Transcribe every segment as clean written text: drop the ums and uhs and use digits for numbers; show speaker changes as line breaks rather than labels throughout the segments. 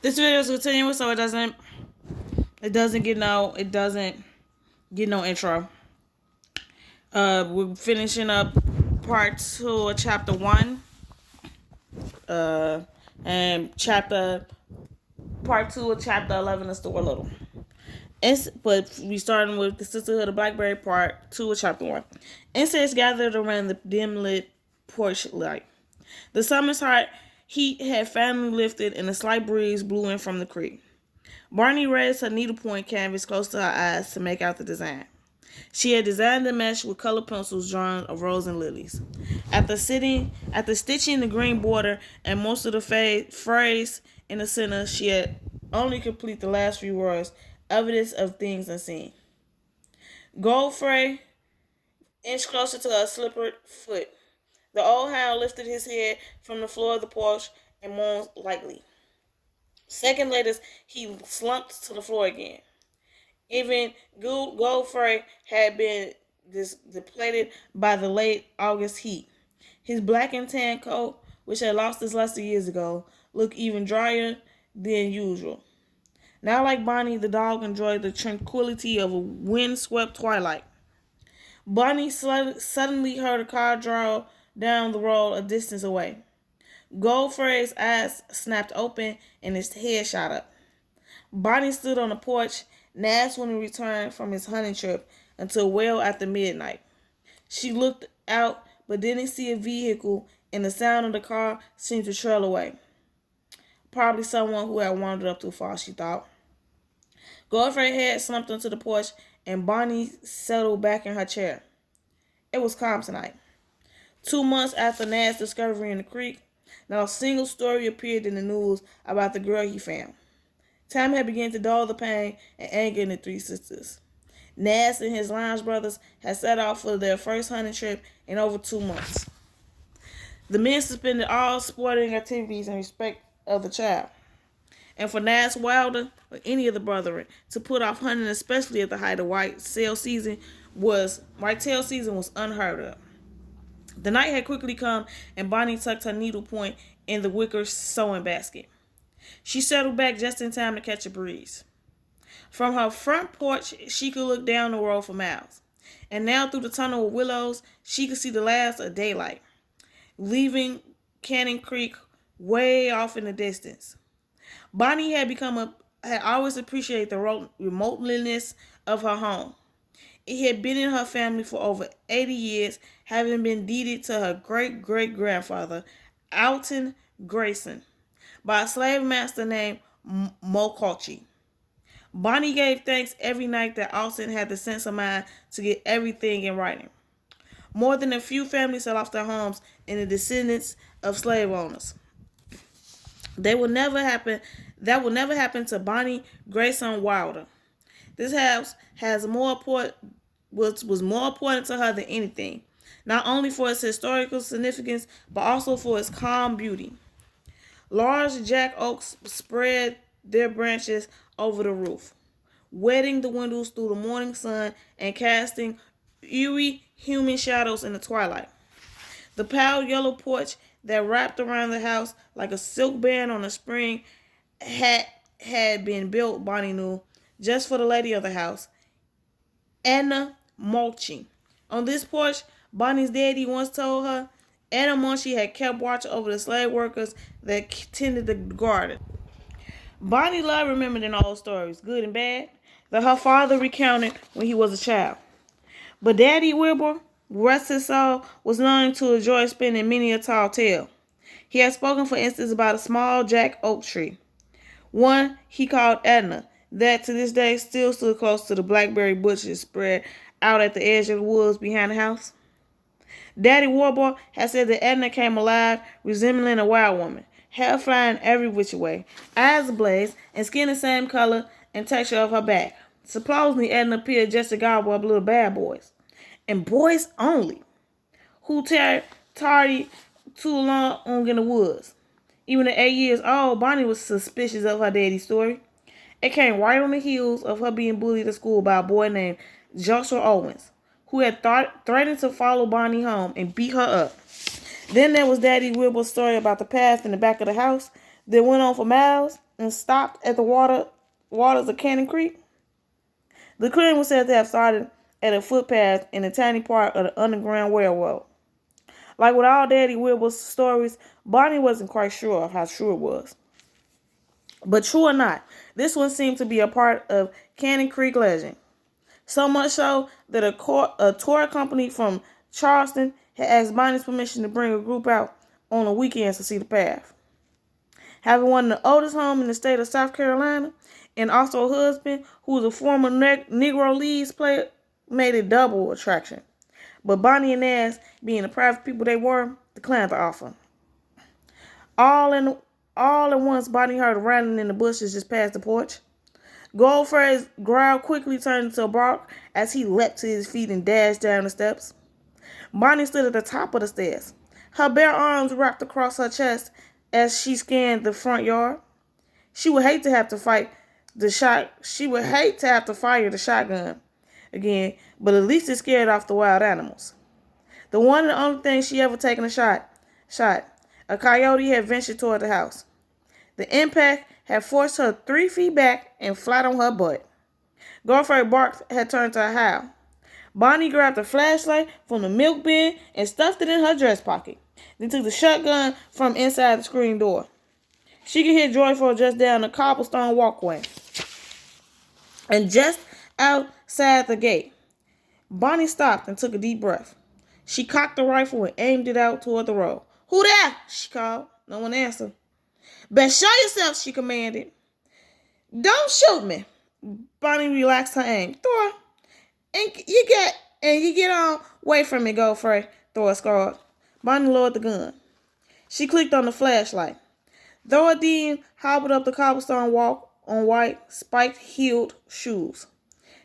This video is continuing, so it doesn't get no intro. We're finishing up part 2 of chapter 1. And part 2 of chapter 11 is Stuart Little. But we starting with the Sisterhood of Blackberry part 2 of chapter 1. Insects gathered around the dim lit porch light. The summer's hot heat had finally lifted and a slight breeze blew in from the creek. Barney raised her needlepoint canvas close to her eyes to make out the design. She had designed the mesh with colored pencils drawn of roses and lilies. After stitching the green border and most of the phrase in the center, she had only complete the last few words, evidence of things unseen. Godfrey inched closer to her slippered foot. The old hound lifted his head from the floor of the porch and moaned lightly. Second later, he slumped to the floor again. Even Godfrey had been depleted by the late August heat. His black and tan coat, which had lost its luster years ago, looked even drier than usual. Now, like Bonnie, the dog enjoyed the tranquility of a wind-swept twilight. Bonnie suddenly heard a car draw down the road a distance away. Godfrey's eyes snapped open and his head shot up. Bonnie stood on the porch. Nash wouldn't return from his hunting trip until well after midnight. She looked out but didn't see a vehicle, and the sound of the car seemed to trail away. Probably someone who had wandered up too far, she thought. Godfrey's head slumped onto the porch, and Bonnie settled back in her chair. It was calm tonight. 2 months after Nash's discovery in the creek, not a single story appeared in the news about the girl he found. Time had begun to dull the pain and anger in the three sisters. Nash and his lounge brothers had set off for their first hunting trip in over 2 months. The men suspended all sporting activities in respect of the child. And for Nash Wilder or any of the brethren to put off hunting, especially at the height of whitetail season, was unheard of. The night had quickly come, and Bonnie tucked her needlepoint in the wicker sewing basket. She settled back just in time to catch a breeze. From her front porch, she could look down the road for miles. And now through the tunnel of willows, she could see the last of daylight, leaving Cannon Creek way off in the distance. Bonnie had always appreciated the remoteness of her home. It had been in her family for over 80 years, having been deeded to her great-great-grandfather, Alton Grayson, by a slave master named Mokochi. Bonnie gave thanks every night that Alton had the sense of mind to get everything in writing. More than a few families had lost their homes in the descendants of slave owners. That will never happen to Bonnie Grayson Wilder. This house was more important to her than anything, not only for its historical significance, but also for its calm beauty. Large jack oaks spread their branches over the roof, wetting the windows through the morning sun and casting eerie human shadows in the twilight. The pale yellow porch that wrapped around the house like a silk band on a spring had been built, Bonnie knew, just for the lady of the house, Anna Mulching. On this porch, Bonnie's daddy once told her, Anna Mulching had kept watch over the slave workers that tended the garden. Bonnie loved remembering old stories, good and bad, that her father recounted when he was a child. But Daddy Wilbur, rest his soul, was known to enjoy spinning many a tall tale. He had spoken, for instance, about a small jack oak tree, one he called Edna, that to this day still stood close to the blackberry bushes spread out at the edge of the woods behind the house. Daddy Warboy had said that Edna came alive, resembling a wild woman, hair flying every which way, eyes ablaze, and skin the same color and texture of her back. Supposedly, Edna appeared just to gobble up little bad boys, and boys only, who tardy too long in the woods. Even at 8 years old, Bonnie was suspicious of her daddy's story. It came right on the heels of her being bullied at school by a boy named Joshua Owens, who had threatened to follow Bonnie home and beat her up. Then there was Daddy Wilbur's story about the path in the back of the house that went on for miles and stopped at the waters of Cannon Creek? The clearing was said to have started at a footpath in a tiny part of the Underground Railroad. Like with all Daddy Wilbur's stories, Bonnie wasn't quite sure of how true it was. But true or not, this one seemed to be a part of Cannon Creek legend. So much so that a tour company from Charleston had asked Bonnie's permission to bring a group out on the weekends to see the path. Having one of the oldest homes in the state of South Carolina, and also a husband who was a former Negro Leagues player, made it double attraction. But Bonnie and Naz, being the private people they were, declined the offer. All at once, Bonnie heard a rattling in the bushes just past the porch. Goldfray's growl quickly turned into a bark as he leapt to his feet and dashed down the steps. Bonnie stood at the top of the stairs, her bare arms wrapped across her chest as she scanned the front yard. She would hate to have to fight the shot. She would hate to have to fire the shotgun again, but at least it scared off the wild animals. The one and the only thing she ever taken a shot. A coyote had ventured toward the house. The impact had forced her 3 feet back and flat on her butt. Godfrey bark had turned to a howl. Bonnie grabbed a flashlight from the milk bin and stuffed it in her dress pocket. Then took the shotgun from inside the screen door. She could hear Joyful just down the cobblestone walkway. And just outside the gate, Bonnie stopped and took a deep breath. She cocked the rifle and aimed it out toward the road. "Who there?" she called. No one answered. "Best show yourself," she commanded. "Don't shoot me." Bonnie relaxed her aim. "Thor, and you get on away from me, Godfrey," Thor scored. Bonnie lowered the gun. She clicked on the flashlight. Thor then hobbled up the cobblestone walk on white, spiked-heeled shoes.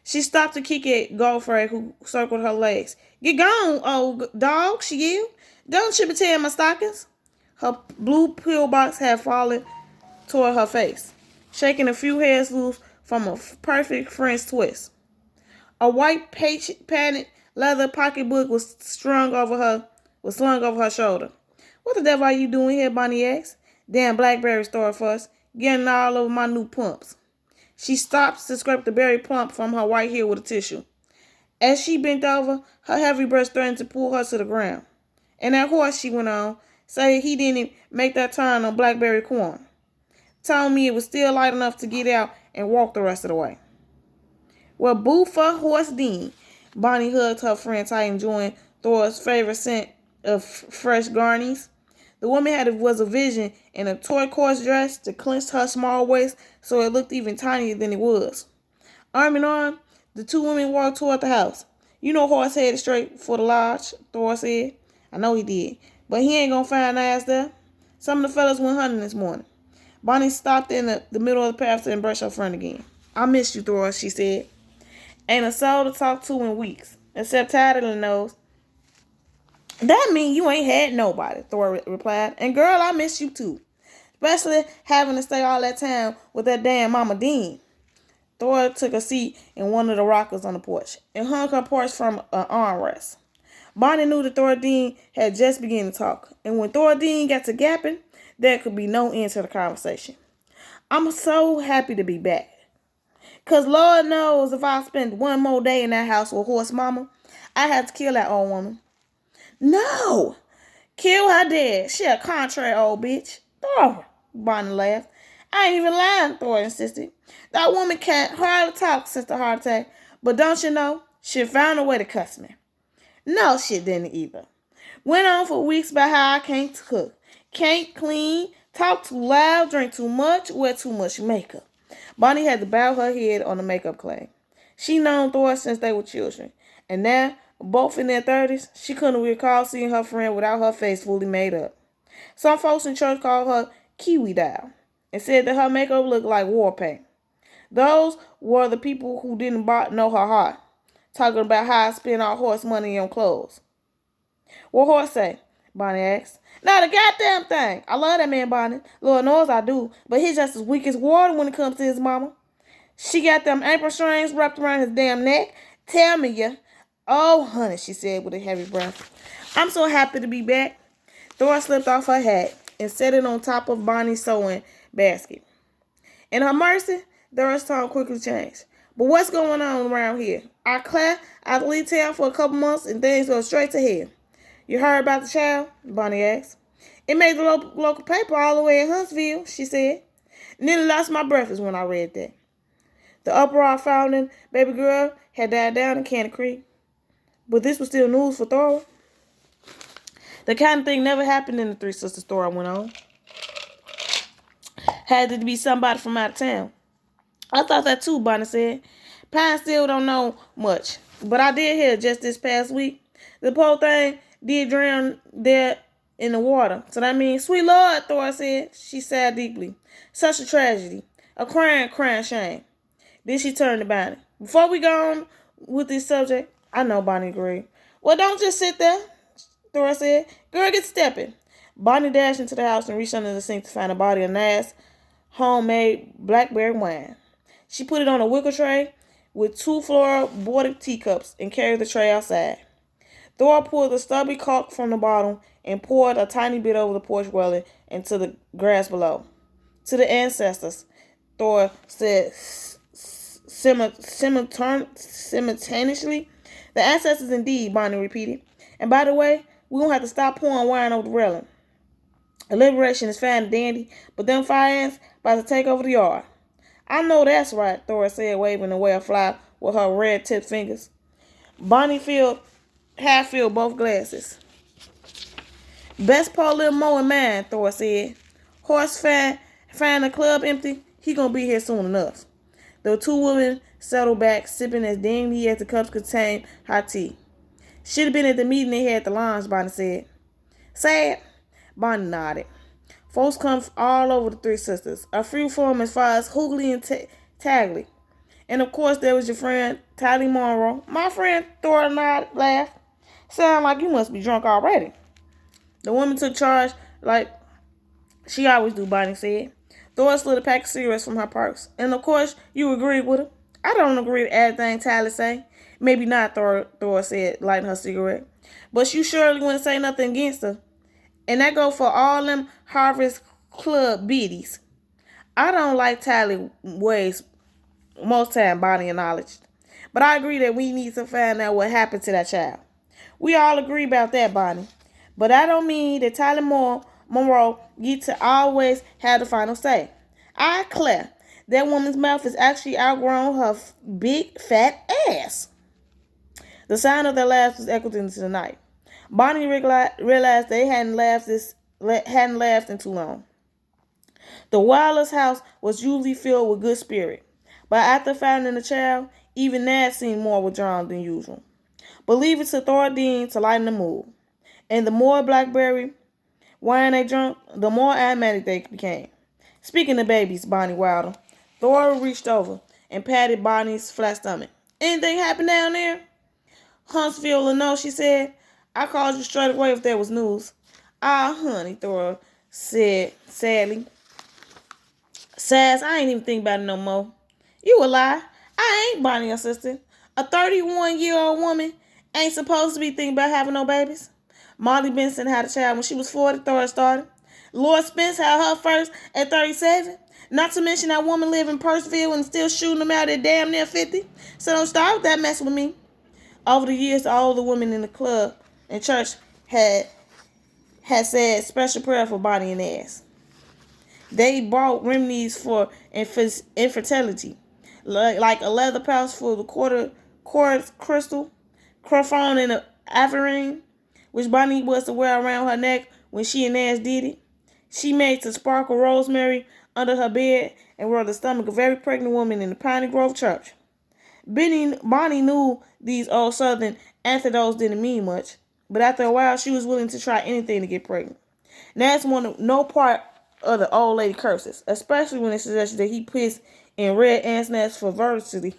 She stopped to kick at Godfrey, who circled her legs. "Get gone, old dog," she yelled. "Don't you be tearing my stockings." Her blue pillbox had fallen toward her face, shaking a few hairs loose from a perfect French twist. A white padded leather pocketbook was slung over her shoulder. "What the devil are you doing here?" Bonnie asked. "Damn blackberry store fuss, getting all over my new pumps." She stopped to scrape the berry plump from her white hair with a tissue. As she bent over, her heavy breast threatened to pull her to the ground. "And that horse," she went on, "said he didn't make that turn on Blackberry Corn. Told me it was still light enough to get out and walk the rest of the way." "Well, boo for horse Dean." Bonnie hugged her friend tight, enjoying Thor's favorite scent of fresh garnies. The woman was a vision in a turquoise dress that clenched her small waist so it looked even tinier than it was. Arm in arm, the two women walked toward the house. "You know Horse headed straight for the lodge," Thor said. "I know he did, but he ain't gonna find ass there. Some of the fellas went hunting this morning." Bonnie stopped in the middle of the path to embrace her friend again. "I missed you, Thor," she said. "Ain't a soul to talk to in weeks, except Tattling knows." "That mean you ain't had nobody," Thor replied. "And girl, I miss you too. Especially having to stay all that time with that damn Mama Dean." Thor took a seat in one of the rockers on the porch and hung her purse from an armrest. Bonnie knew that Thor Dean had just begun to talk, and when Thor Dean got to gapping, there could be no end to the conversation. "I'm so happy to be back. 'Cause Lord knows if I spend one more day in that house with Horse Mama, I had to kill that old woman." "No! Kill her dead. She a contrary old bitch." "Thor," Bonnie laughed. "I ain't even lying," Thor insisted. "That woman can't hardly talk since the heart attack. But don't you know, she found a way to cuss me." "No, she didn't either. Went on for weeks about how I can't cook, can't clean, talk too loud, drink too much, wear too much makeup." Bonnie had to bow her head on the makeup claim. She known Thor since they were children, and now, both in their 30s, she couldn't recall seeing her friend without her face fully made up. Some folks in church called her Kiwi Doll and said that her makeup looked like war paint. Those were the people who didn't know her heart, talking about how I spend all Horse money on clothes. "What Horse say?" Bonnie asked. "Not a goddamn thing. I love that man, Bonnie. Lord knows I do, but he's just as weak as water when it comes to his mama. She got them apron strings wrapped around his damn neck. Tell me ya." "Oh, honey," she said with a heavy breath. "I'm so happy to be back." Thor slipped off her hat and set it on top of Bonnie's sewing basket. In her mercy, Dora's tone quickly changed. But what's going on around here? Our class, I leave town for a couple months and things go straight to hell. You heard about the child? Bonnie asked. It made the local paper all the way in Huntsville, she said. Nearly lost my breakfast when I read that. The uproar founding baby girl had died down in Candy Creek. But this was still news for Thora. The kind of thing never happened in the Three Sisters, Thora went on. Had to be somebody from out of town. I thought that too, Bonnie said. Pine still don't know much, but I did hear just this past week. The poor thing did drown there in the water. So that means, sweet Lord, Thora said. She sighed deeply. Such a tragedy. A crying shame. Then she turned to Bonnie. Before we go on with this subject, I know Bonnie agreed. Well, don't just sit there, Thora said. Girl, get stepping. Bonnie dashed into the house and reached under the sink to find a bottle of nice homemade blackberry wine. She put it on a wicker tray with 2 floral bordered teacups and carried the tray outside. Thora pulled the stubby cork from the bottle and poured a tiny bit over the porch railing into the grass below. To the ancestors, Thora said simultaneously. The ancestors indeed, Bonnie repeated. And by the way, we won't have to stop pouring wine over the railing. Liberation is fine and dandy, but them fire ants about to take over the yard. I know that's right, Thora said, waving away a fly with her red-tipped fingers. Bonnie half filled both glasses. Best pour a little more in mine, Thora said. Horse find the club empty, he gonna be here soon enough. The 2 women settled back, sipping as daintily as the cups contained hot tea. Should have been at the meeting they had at the lounge, Bonnie said. Sad? Bonnie nodded. Folks come all over the Three Sisters. A few from as far as Hoogly and Tagley. And of course there was your friend Tally Monroe. My friend, Thora nodded, laughed. Sound like you must be drunk already. The woman took charge like she always do, Bonnie said. Thora slid a pack of cigarettes from her purse. And of course you agreed with her. I don't agree with everything Tally say. Maybe not, Thora said, lighting her cigarette. But you surely wouldn't say nothing against her. And that go for all them Harvest Club biddies. I don't like Tally ways most time, Bonnie acknowledged. But I agree that we need to find out what happened to that child. We all agree about that, Bonnie. But I don't mean that Tally Monroe get to always have the final say. I declare that woman's mouth has actually outgrown her big fat ass. The sound of their laughs was echoed into the night. Bonnie realized they hadn't laughed in too long. The Wilder's house was usually filled with good spirit, but after finding the child, even that seemed more withdrawn than usual. But leave it to Thora Dean to lighten the mood. And the more blackberry wine they drank, the more animated they became. Speaking of babies, Bonnie Wilder, Thora reached over and patted Bonnie's flat stomach. Anything happen down there? Huntsville, Illinois, she said. I called you straight away if there was news. Ah, honey, Thora said sadly. Sass, I ain't even think about it no more. You a lie. I ain't Bonnie, your sister. A 31-year-old woman ain't supposed to be thinking about having no babies. Molly Benson had a child when she was 40, Thora started. Lord Spence had her first at 37. Not to mention that woman lived in Purcellville and still shooting them out at damn near 50. So don't start with that mess with me. Over the years, all the women in the club and church had said special prayer for Bonnie and ass. They brought remedies for infertility, like a leather pouch for the quartz crystal, crophone and averine, which Bonnie was to wear around her neck when she and Nash did it. She made to sparkle rosemary under her bed and rode the stomach of every pregnant woman in the Piney Grove Church. Bonnie knew these old Southern antidotes didn't mean much, but after a while she was willing to try anything to get pregnant. Nash wanted no part of the old lady curses, especially when it suggested that he pissed in red ants' nests for virginity.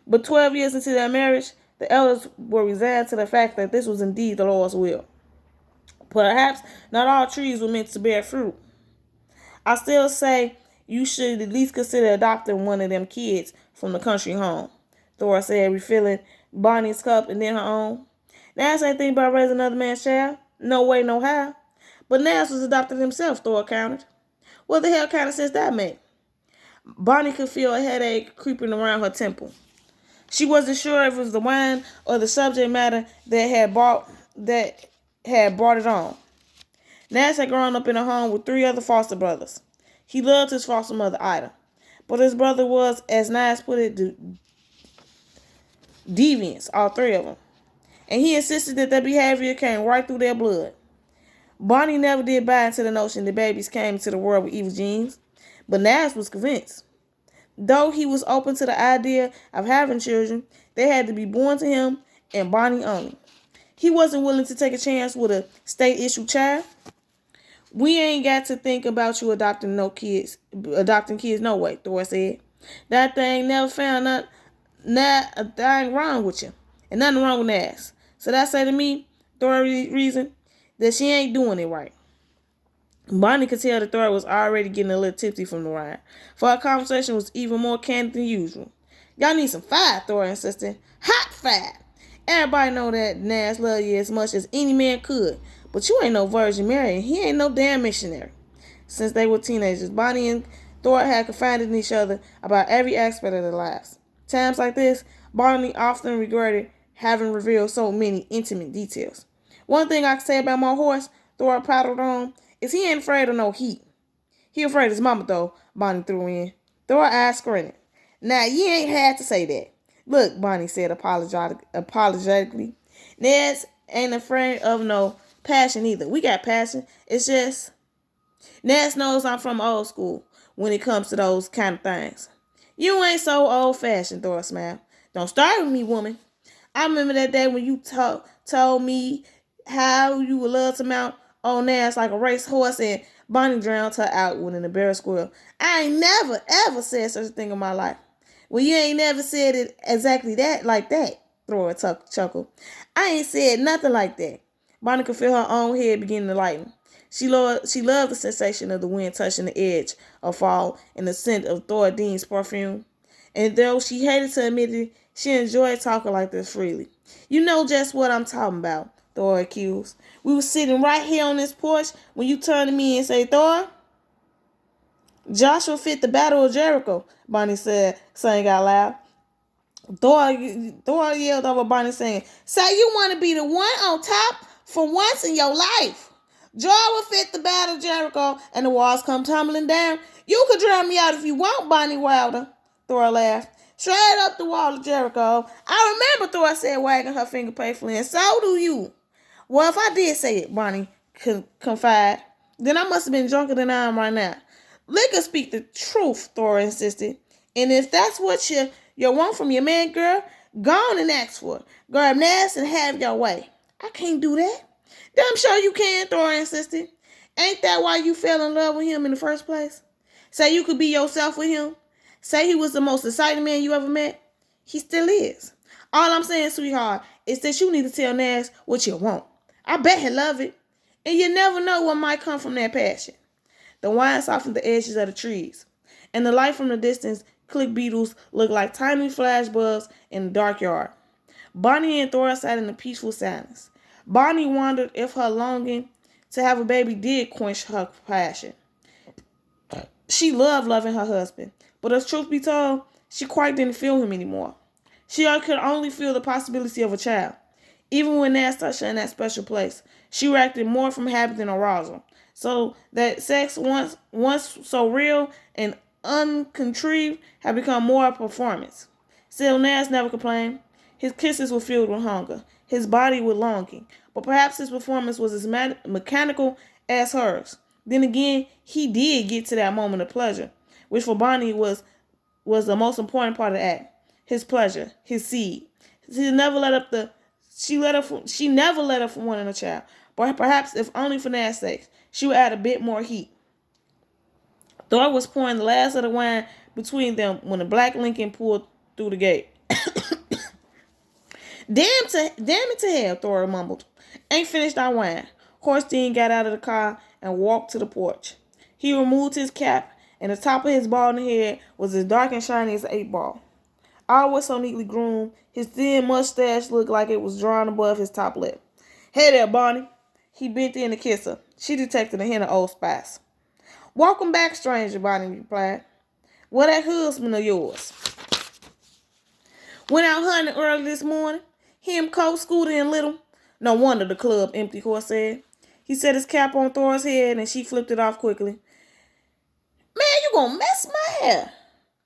But 12 years into their marriage, the elders were resigned to the fact that this was indeed the Lord's will. Perhaps not all trees were meant to bear fruit. I still say you should at least consider adopting one of them kids from the country home, Thora said, refilling Bonnie's cup and then her own. Nash ain't thinking about raising another man's child. No way, no how. But Nash was adopted himself, Thora countered. What the hell kind of sense that made? Bonnie could feel a headache creeping around her temple. She wasn't sure if it was the wine or the subject matter that had brought it on. Nas had grown up in a home with 3 other foster brothers. He loved his foster mother, Ida. But his brother was, as Nas put it, deviants, all 3 of them. And he insisted that their behavior came right through their blood. Bonnie never did buy into the notion that babies came into the world with evil genes, but Nas was convinced. Though he was open to the idea of having children, they had to be born to him and Bonnie only. He wasn't willing to take a chance with a state-issued child. We ain't got to think about you adopting kids no way, Thor said. That thing never found not a thing wrong with you. And nothing wrong with Nas. So that say to me, Thor reason that she ain't doing it right. Bonnie could tell that Thor was already getting a little tipsy from the ride, for our conversation was even more candid than usual. Y'all need some fire, Thor insisted. Hot fire! Everybody know that Nas love you as much as any man could, but you ain't no Virgin Mary and he ain't no damn missionary. Since they were teenagers, Bonnie and Thor had confided in each other about every aspect of their lives. Times like this, Bonnie often regretted having revealed so many intimate details. One thing I can say about my horse, Thor prattled on, is he ain't afraid of no heat. He afraid of his mama, though, Bonnie threw in. Thor eyes squinted. Now, you ain't had to say that. Look, Bonnie said apologetically. Neds ain't afraid of no passion either. We got passion. It's just, Neds knows I'm from old school when it comes to those kind of things. You ain't so old-fashioned, Thor smiled. Don't start with me, woman. I remember that day when you told me how you would love to mount on Nas like a racehorse and Bonnie drowned her out with an embarrassed squirrel. I ain't never, ever said such a thing in my life. Well, you ain't never said it exactly like that, Thor chuckled. I ain't said nothing like that. Bonnie could feel her own head beginning to lighten. She loved the sensation of the wind touching the edge of fall and the scent of Thor Dean's perfume. And though she hated to admit it, she enjoyed talking like this freely. You know just what I'm talking about, Thor accused. We were sitting right here on this porch when you turned to me and said, Thor, Joshua fit the battle of Jericho, Bonnie said, saying out loud. Thor yelled over Bonnie saying, say you want to be the one on top for once in your life. Joy will fit the battle of Jericho and the walls come tumbling down. You could drown me out if you want, Bonnie Wilder. Thor laughed. Straight up the wall of Jericho. I remember, Thor said, wagging her finger playfully, and so do you. Well, if I did say it, Bonnie confided, then I must have been drunker than I am right now. Liquor speak the truth, Thor insisted. And if that's what you want from your man, girl, go on and ask for it. Grab Nas and have your way. I can't do that. Damn sure you can, Thor insisted. Ain't that why you fell in love with him in the first place? Say you could be yourself with him. Say he was the most exciting man you ever met. He still is. All I'm saying, sweetheart, is that you need to tell Nas what you want. I bet he'll love it. And you never know what might come from that passion. The wine softened the edges of the trees, and the light from the distance click beetles looked like tiny flash bulbs in the dark yard. Bonnie and Thor sat in a peaceful silence. Bonnie wondered if her longing to have a baby did quench her passion. She loved loving her husband, but as truth be told, she quite didn't feel him anymore. She could only feel the possibility of a child. Even when Nas touched her in that special place, she reacted more from habit than arousal. So that sex, once so real and uncontrived, had become more a performance. Still, Nas never complained. His kisses were filled with hunger, his body with longing, but perhaps his performance was as mechanical as hers. Then again, he did get to that moment of pleasure, which for Bonnie was the most important part of the act. His pleasure, his seed. She never let her from wanting a child. But perhaps, if only for Nas' sake, she would add a bit more heat. Thor was pouring the last of the wine between them when a black Lincoln pulled through the gate. Damn it to hell, Thor mumbled. Ain't finished our wine. Horstein got out of the car and walked to the porch. He removed his cap, and the top of his balding head was as dark and shiny as an 8-ball. Always so neatly groomed, his thin mustache looked like it was drawn above his top lip. Hey there, Bonnie. He bent in to kiss her. She detected a hint of Old Spice. Welcome back, stranger, Bonnie replied. Where that husband of yours? Went out hunting early this morning. Him, Coach, Scooter, and Little. No wonder the club empty, Horse said. He set his cap on Thor's head and she flipped it off quickly. Man, you gonna mess my hair,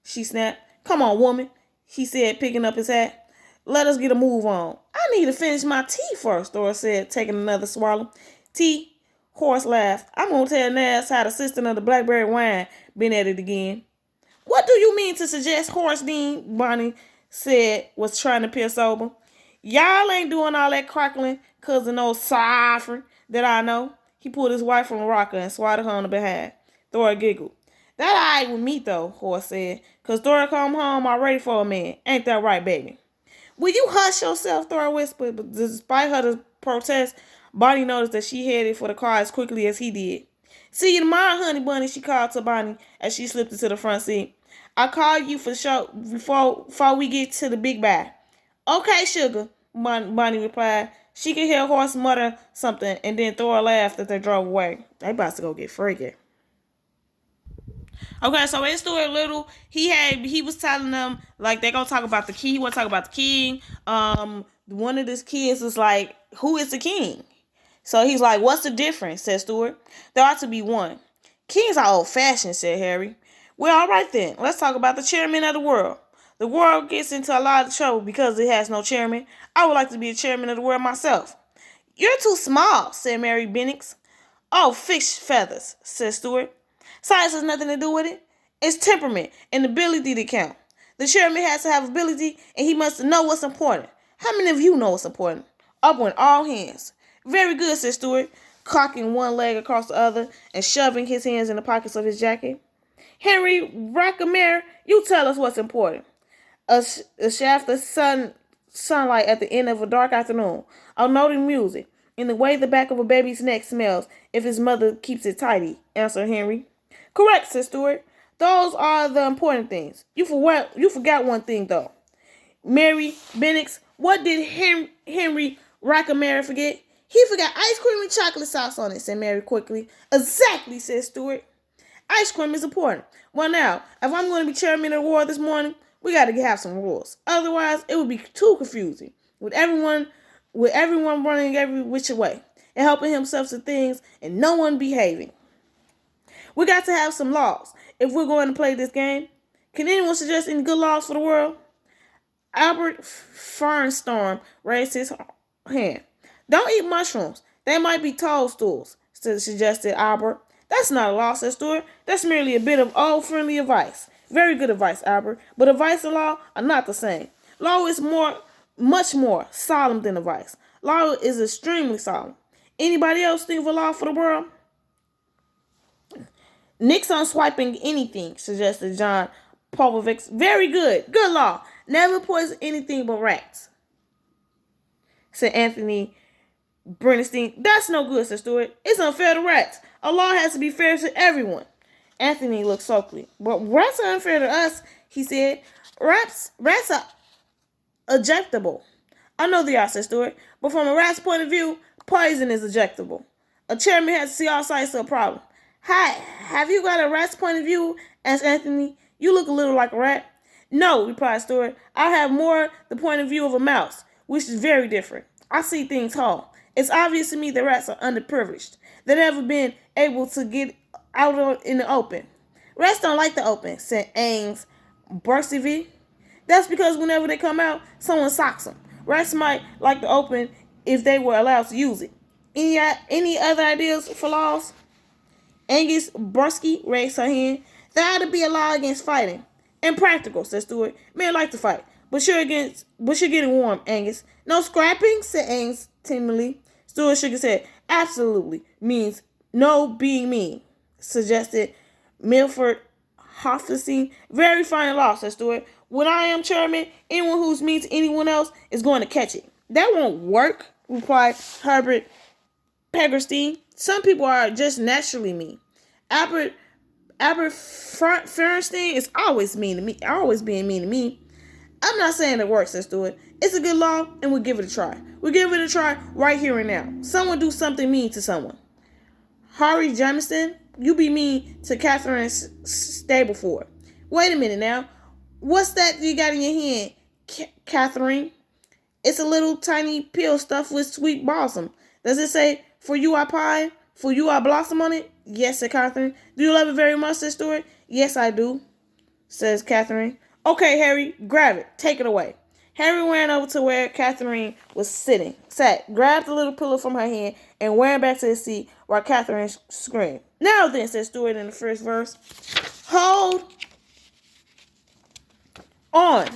she snapped. Come on, woman, he said, picking up his hat. Let us get a move on. I need to finish my tea first, Thor said, taking another swallow. Tea? Horse laughed. I'm gonna tell Nas how the assistant of the blackberry wine been at it again. What do you mean to suggest, Horse Dean? Bonnie said, was trying to appear sober. Y'all ain't doing all that crackling cause of no ciphering that I know. He pulled his wife from a rocker and swatted her on the behind. Thor giggled. That alright with me though, Horse said, cause Thor come home already for a man. Ain't that right, baby? Will you hush yourself, Thor whispered, but despite her protest, Bonnie noticed that she headed for the car as quickly as he did. See you tomorrow, honey bunny, she called to Bonnie as she slipped into the front seat. I'll call you for sure before we get to the big bag. Okay, sugar, Bonnie replied. She could hear Horse mutter something, and then Thor laughed as they drove away. They about to go get freaky. Okay, so in Stuart Little, he was telling them like they gonna talk about the king. He want to talk about the king. One of his kids is like, who is the king? So he's like, what's the difference? Said Stuart. There ought to be one. Kings are old fashioned, said Harry. Well, all right then. Let's talk about the chairman of the world. The world gets into a lot of trouble because it has no chairman. I would like to be a chairman of the world myself. You're too small, said Mary Bennix. Oh, fish feathers, said Stuart. Size has nothing to do with it. It's temperament and ability to count. The chairman has to have ability and he must know what's important. How many of you know what's important? Up went all hands. Very good, said Stuart, cocking one leg across the other and shoving his hands in the pockets of his jacket. Henry Rackamere, you tell us what's important. A shaft of sunlight at the end of a dark afternoon. A note in music. In the way the back of a baby's neck smells if his mother keeps it tidy, answered Henry. Correct, said Stuart. Those are the important things. You forgot one thing, though. Mary Bennix, what did Henry Rackamere forget? He forgot ice cream and chocolate sauce on it, said Mary quickly. Exactly, said Stuart. Ice cream is important. Well, now, if I'm going to be chairman of the war this morning, we got to have some rules. Otherwise, it would be too confusing with everyone running every which way and helping himself to things and no one behaving. We got to have some laws if we're going to play this game. Can anyone suggest any good laws for the world? Albert Fernstorm raised his hand. Don't eat mushrooms. They might be toadstools, suggested Albert. That's not a law, said Stuart. That's merely a bit of old friendly advice. Very good advice, Albert. But advice and law are not the same. Law is much more solemn than advice. Law is extremely solemn. Anybody else think of a law for the world? Nix on swiping anything, suggested John Popovich. Very good. Good law. Never poison anything but rats, said Anthony Bernstein. That's no good, said Stuart. It's unfair to rats. A law has to be fair to everyone. Anthony looked sulky. But rats are unfair to us, he said. Rats are ejectable. I know they are, said Stuart. But from a rat's point of view, poison is ejectable. A chairman has to see all sides of a problem. Hi, have you got a rat's point of view? Asked Anthony. You look a little like a rat. No, replied Stuart. I have more the point of view of a mouse, which is very different. I see things whole. It's obvious to me that rats are underprivileged. They've never been able to get out in the open. Rats don't like the open, said Ames Bursivi. That's because whenever they come out, someone socks them. Rats might like the open if they were allowed to use it. Any other ideas for laws? Angus Bursky raised her hand. There ought to be a law against fighting. Impractical, said Stuart. Men like to fight. But you're getting warm, Angus. No scrapping, said Angus timidly. Stuart shook his head. Absolutely means no being mean, suggested Milford Hofstein. Very fine law, said Stuart. When I am chairman, anyone who's mean to anyone else is going to catch it. That won't work, replied Herbert Pegerstein. Some people are just naturally mean. Albert Fernstein is always mean to me, always being mean to me. I'm not saying it works, said Stuart. It's a good law, and we'll give it a try. We'll give it a try right here and now. Someone do something mean to someone. Harry Jamison, you be mean to Catherine Stableford. Wait a minute now. What's that you got in your hand, Catherine? It's a little tiny pill stuffed with sweet balsam. Does it say, for you I pine, for you I blossom on it? Yes, said Catherine. Do you love it very much, said Stuart? Yes, I do, says Catherine. Okay, Harry, grab it. Take it away. Harry ran over to where Catherine was sat, grabbed the little pillow from her hand, and ran back to his seat while Catherine screamed. Now then, said Stuart in the first verse, hold on,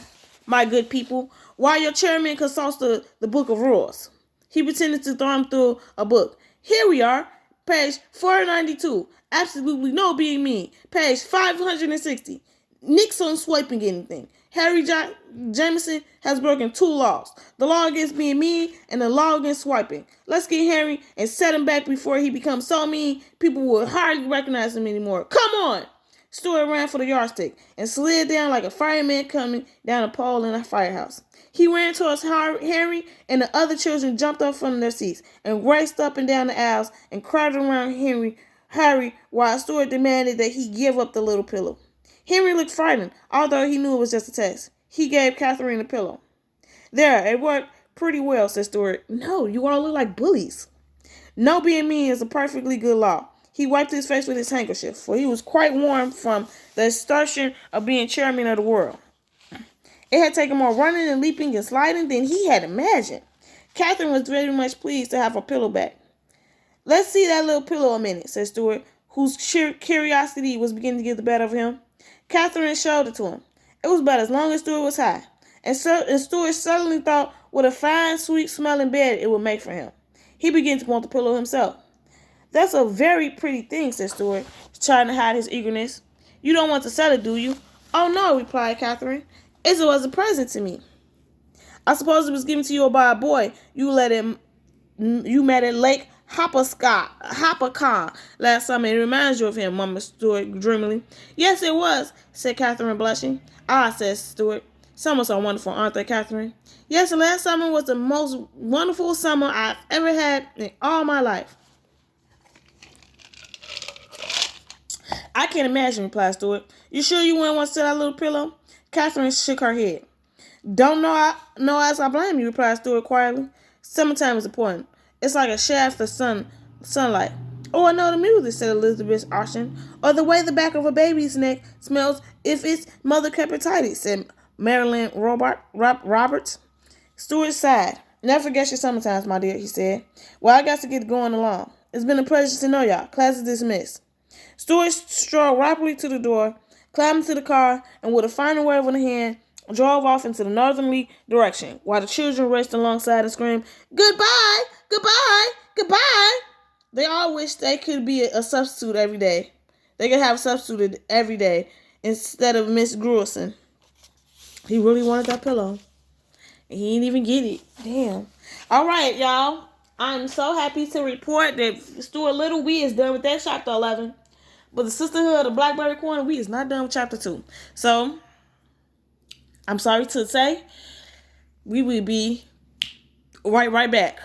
my good people, while your chairman consults the book of rules. He pretended to throw him through a book. Here we are, page 492. Absolutely no being mean. Page 560. Nixon swiping anything. Harry Jameson has broken two laws. The law against being mean and the law against swiping. Let's get Harry and set him back before he becomes so mean people will hardly recognize him anymore. Come on! Stuart ran for the yardstick and slid down like a fireman coming down a pole in a firehouse. He ran towards Harry, and the other children jumped up from their seats and raced up and down the aisles and crowded around Harry, while Stuart demanded that he give up the little pillow. Henry looked frightened, although he knew it was just a test. He gave Catherine the pillow. There, it worked pretty well, said Stuart. No, you all look like bullies. No being mean is a perfectly good law. He wiped his face with his handkerchief, for he was quite warm from the exertion of being chairman of the world. It had taken more running and leaping and sliding than he had imagined. Catherine was very much pleased to have her pillow back. Let's see that little pillow a minute, said Stuart, whose curiosity was beginning to get the better of him. Catherine showed it to him. It was about as long as Stuart was high, and Stuart suddenly thought what a fine, sweet-smelling bed it would make for him. He began to want the pillow himself. That's a very pretty thing, said Stuart, trying to hide his eagerness. You don't want to sell it, do you? Oh, no, replied Catherine. It was a present to me. I suppose it was given to you by a boy you met at Lake Hopatcong last summer. It reminds you of him, mumbled Stuart dreamily. Yes, it was, said Catherine, blushing. Ah, said Stuart. Summers are wonderful, aren't they, Catherine? Yes, the last summer was the most wonderful summer I've ever had in all my life. I can't imagine, replied Stuart. You sure you wouldn't want to sell that little pillow? Catherine shook her head. Don't know as I blame you, replied Stuart quietly. Summertime is important. It's like a shaft of sunlight. Oh, I know the music, said Elizabeth Austin. Or the way the back of a baby's neck smells if its mother kept it tidy, said Marilyn Roberts. Stuart sighed. Never forget your summertimes, my dear, he said. Well, I got to get going along. It's been a pleasure to know y'all. Class is dismissed. Stuart strolled rapidly to the door, climbed into the car, and with a final wave of the hand, drove off into the northerly direction, while the children raced alongside and screamed, Goodbye! Goodbye! Goodbye! They all wished they could be a substitute every day. They could have a substitute every day instead of Miss Grewson. He really wanted that pillow. And he didn't even get it. Damn. All right, y'all. I'm so happy to report that Stuart Little, we is done with that chapter 11. But the Sisterhood of the Blackberry Corner, we is not done with chapter 2. So, I'm sorry to say, we will be right back.